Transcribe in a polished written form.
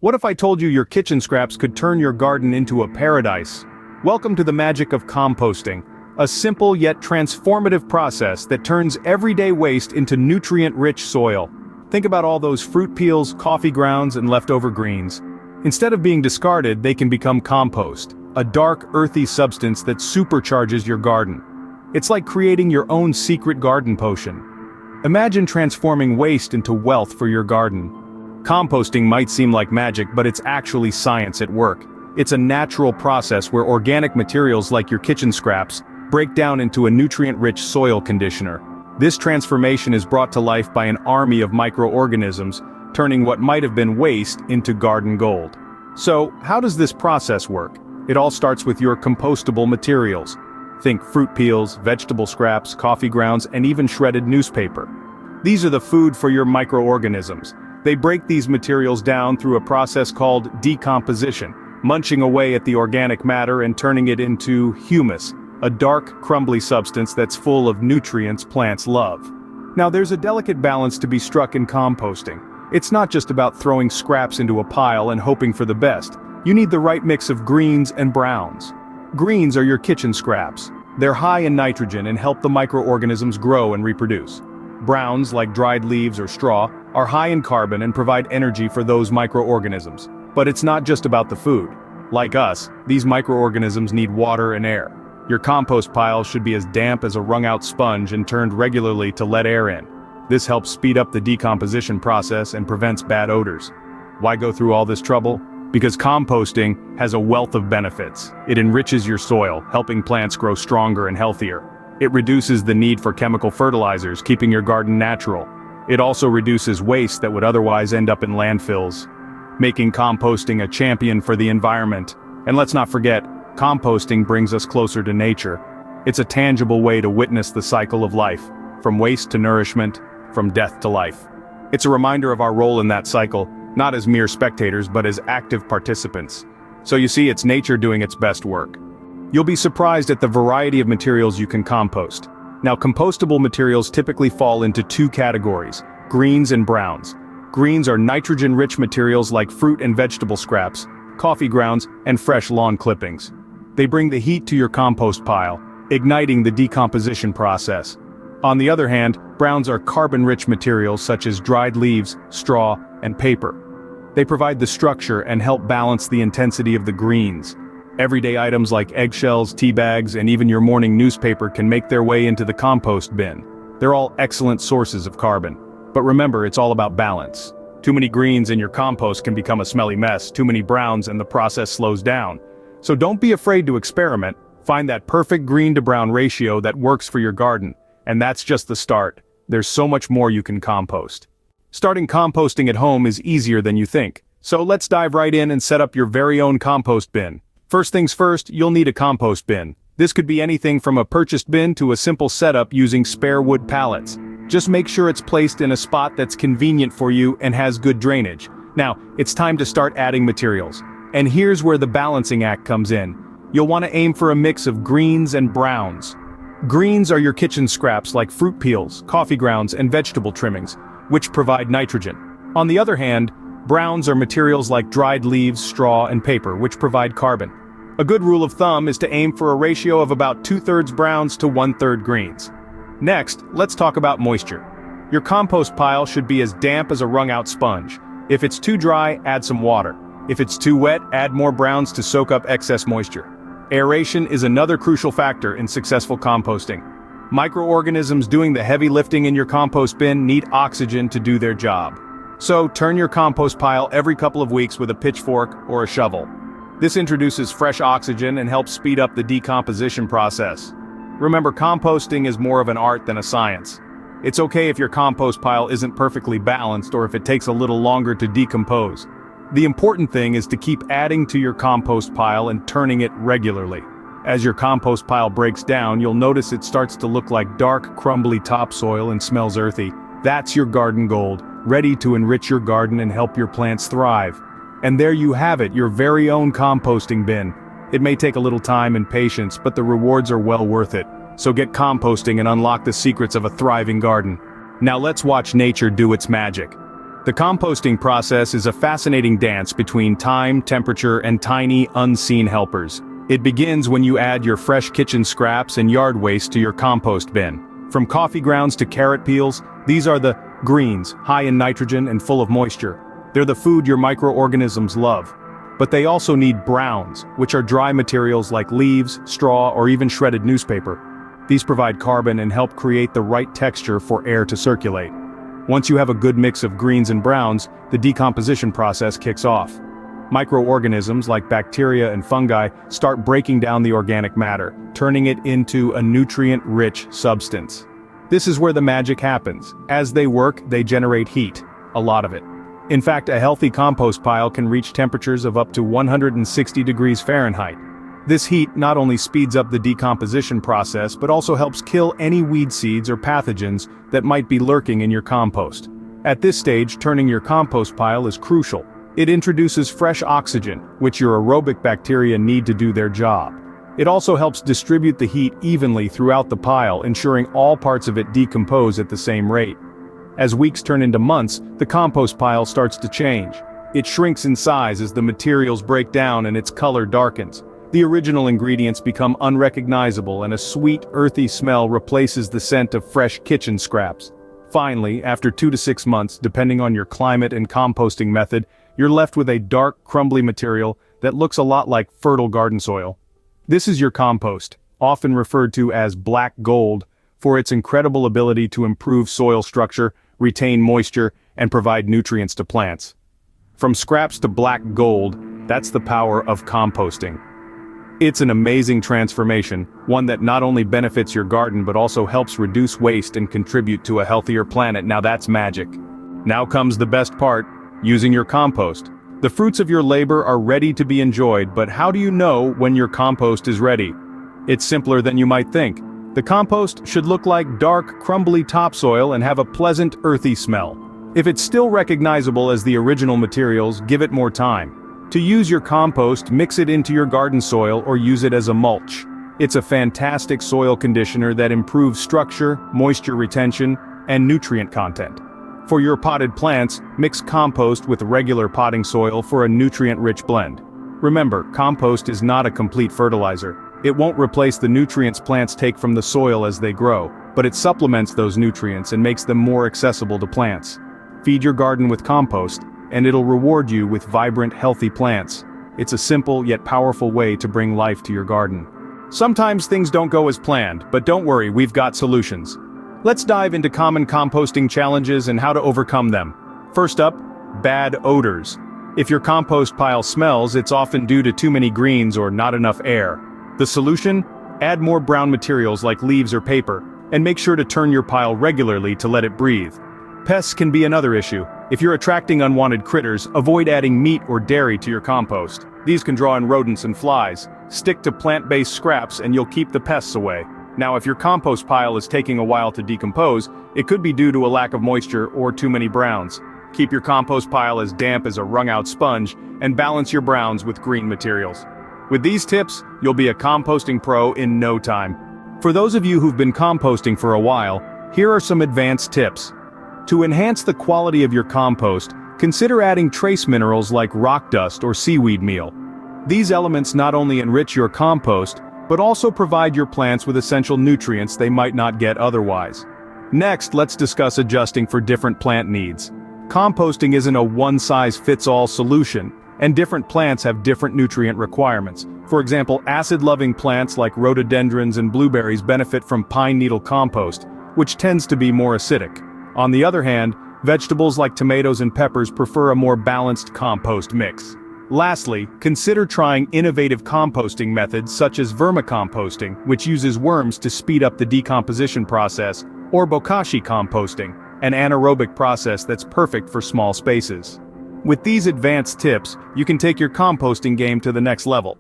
What if I told you your kitchen scraps could turn your garden into a paradise? Welcome to the magic of composting, a simple yet transformative process that turns everyday waste into nutrient-rich soil. Think about all those fruit peels, coffee grounds, and leftover greens. Instead of being discarded, they can become compost, a dark, earthy substance that supercharges your garden. It's like creating your own secret garden potion. Imagine transforming waste into wealth for your garden. Composting might seem like magic, but it's actually science at work. It's a natural process where organic materials like your kitchen scraps break down into a nutrient-rich soil conditioner. This transformation is brought to life by an army of microorganisms, turning what might have been waste into garden gold. So, how does this process work? It all starts with your compostable materials. Think fruit peels, vegetable scraps, coffee grounds, and even shredded newspaper. These are the food for your microorganisms. They break these materials down through a process called decomposition, munching away at the organic matter and turning it into humus, a dark, crumbly substance that's full of nutrients plants love. Now there's a delicate balance to be struck in composting. It's not just about throwing scraps into a pile and hoping for the best. You need the right mix of greens and browns. Greens are your kitchen scraps. They're high in nitrogen and help the microorganisms grow and reproduce. Browns, like dried leaves or straw, are high in carbon and provide energy for those microorganisms. But it's not just about the food. Like us, these microorganisms need water and air. Your compost pile should be as damp as a wrung-out sponge and turned regularly to let air in. This helps speed up the decomposition process and prevents bad odors. Why go through all this trouble? Because composting has a wealth of benefits. It enriches your soil, helping plants grow stronger and healthier. It reduces the need for chemical fertilizers, keeping your garden natural. It also reduces waste that would otherwise end up in landfills, making composting a champion for the environment. And let's not forget, composting brings us closer to nature. It's a tangible way to witness the cycle of life, from waste to nourishment, from death to life. It's a reminder of our role in that cycle, not as mere spectators but as active participants. So you see, it's nature doing its best work. You'll be surprised at the variety of materials you can compost. Now, compostable materials typically fall into two categories: greens and browns. Greens are nitrogen-rich materials like fruit and vegetable scraps, coffee grounds, and fresh lawn clippings. They bring the heat to your compost pile, igniting the decomposition process. On the other hand, browns are carbon-rich materials such as dried leaves, straw, and paper. They provide the structure and help balance the intensity of the greens. Everyday items like eggshells, tea bags, and even your morning newspaper can make their way into the compost bin. They're all excellent sources of carbon. But remember, it's all about balance. Too many greens in your compost can become a smelly mess, too many browns and the process slows down. So don't be afraid to experiment. Find that perfect green to brown ratio that works for your garden. And that's just the start. There's so much more you can compost. Starting composting at home is easier than you think. So let's dive right in and set up your very own compost bin. First things first, you'll need a compost bin. This could be anything from a purchased bin to a simple setup using spare wood pallets. Just make sure it's placed in a spot that's convenient for you and has good drainage. Now, it's time to start adding materials. And here's where the balancing act comes in. You'll want to aim for a mix of greens and browns. Greens are your kitchen scraps like fruit peels, coffee grounds, and vegetable trimmings, which provide nitrogen. On the other hand, browns are materials like dried leaves, straw, and paper, which provide carbon. A good rule of thumb is to aim for a ratio of about 2/3 browns to 1/3 greens. Next, let's talk about moisture. Your compost pile should be as damp as a wrung-out sponge. If it's too dry, add some water. If it's too wet, add more browns to soak up excess moisture. Aeration is another crucial factor in successful composting. Microorganisms doing the heavy lifting in your compost bin need oxygen to do their job. So turn your compost pile every couple of weeks with a pitchfork or a shovel. This introduces fresh oxygen and helps speed up the decomposition process. Remember, composting is more of an art than a science. It's okay if your compost pile isn't perfectly balanced or if it takes a little longer to decompose. The important thing is to keep adding to your compost pile and turning it regularly. As your compost pile breaks down, you'll notice it starts to look like dark, crumbly topsoil and smells earthy. That's your garden gold, ready to enrich your garden and help your plants thrive. And there you have it, your very own composting bin. It may take a little time and patience, but the rewards are well worth it. So get composting and unlock the secrets of a thriving garden. Now let's watch nature do its magic. The composting process is a fascinating dance between time, temperature, and tiny, unseen helpers. It begins when you add your fresh kitchen scraps and yard waste to your compost bin. From coffee grounds to carrot peels, these are the greens, high in nitrogen and full of moisture. They're the food your microorganisms love. But they also need browns, which are dry materials like leaves, straw, or even shredded newspaper. These provide carbon and help create the right texture for air to circulate. Once you have a good mix of greens and browns, the decomposition process kicks off. Microorganisms like bacteria and fungi start breaking down the organic matter, turning it into a nutrient-rich substance. This is where the magic happens. As they work, they generate heat, a lot of it. In fact, a healthy compost pile can reach temperatures of up to 160 degrees Fahrenheit. This heat not only speeds up the decomposition process but also helps kill any weed seeds or pathogens that might be lurking in your compost. At this stage, turning your compost pile is crucial. It introduces fresh oxygen, which your aerobic bacteria need to do their job. It also helps distribute the heat evenly throughout the pile, ensuring all parts of it decompose at the same rate. As weeks turn into months, the compost pile starts to change. It shrinks in size as the materials break down and its color darkens. The original ingredients become unrecognizable and a sweet, earthy smell replaces the scent of fresh kitchen scraps. Finally, after 2 to 6 months, depending on your climate and composting method, you're left with a dark, crumbly material that looks a lot like fertile garden soil. This is your compost, often referred to as black gold, for its incredible ability to improve soil structure, retain moisture, and provide nutrients to plants. From scraps to black gold, that's the power of composting. It's an amazing transformation, one that not only benefits your garden but also helps reduce waste and contribute to a healthier planet. Now that's magic. Now comes the best part, using your compost. The fruits of your labor are ready to be enjoyed, but how do you know when your compost is ready? It's simpler than you might think. The compost should look like dark, crumbly topsoil and have a pleasant, earthy smell. If it's still recognizable as the original materials, give it more time. To use your compost, mix it into your garden soil or use it as a mulch. It's a fantastic soil conditioner that improves structure, moisture retention, and nutrient content. For your potted plants, mix compost with regular potting soil for a nutrient-rich blend. Remember, compost is not a complete fertilizer. It won't replace the nutrients plants take from the soil as they grow, but it supplements those nutrients and makes them more accessible to plants. Feed your garden with compost, and it'll reward you with vibrant, healthy plants. It's a simple yet powerful way to bring life to your garden. Sometimes things don't go as planned, but don't worry, we've got solutions. Let's dive into common composting challenges and how to overcome them. First up, bad odors. If your compost pile smells, it's often due to too many greens or not enough air. The solution? Add more brown materials like leaves or paper, and make sure to turn your pile regularly to let it breathe. Pests can be another issue. If you're attracting unwanted critters, avoid adding meat or dairy to your compost. These can draw in rodents and flies. Stick to plant-based scraps and you'll keep the pests away. Now, if your compost pile is taking a while to decompose, it could be due to a lack of moisture or too many browns. Keep your compost pile as damp as a wrung-out sponge and balance your browns with green materials. With these tips, you'll be a composting pro in no time. For those of you who've been composting for a while, here are some advanced tips. To enhance the quality of your compost, consider adding trace minerals like rock dust or seaweed meal. These elements not only enrich your compost, but also provide your plants with essential nutrients they might not get otherwise. Next, let's discuss adjusting for different plant needs. Composting isn't a one-size-fits-all solution, and different plants have different nutrient requirements. For example, acid-loving plants like rhododendrons and blueberries benefit from pine needle compost, which tends to be more acidic. On the other hand, vegetables like tomatoes and peppers prefer a more balanced compost mix. Lastly, consider trying innovative composting methods such as vermicomposting, which uses worms to speed up the decomposition process, or bokashi composting, an anaerobic process that's perfect for small spaces. With these advanced tips, you can take your composting game to the next level.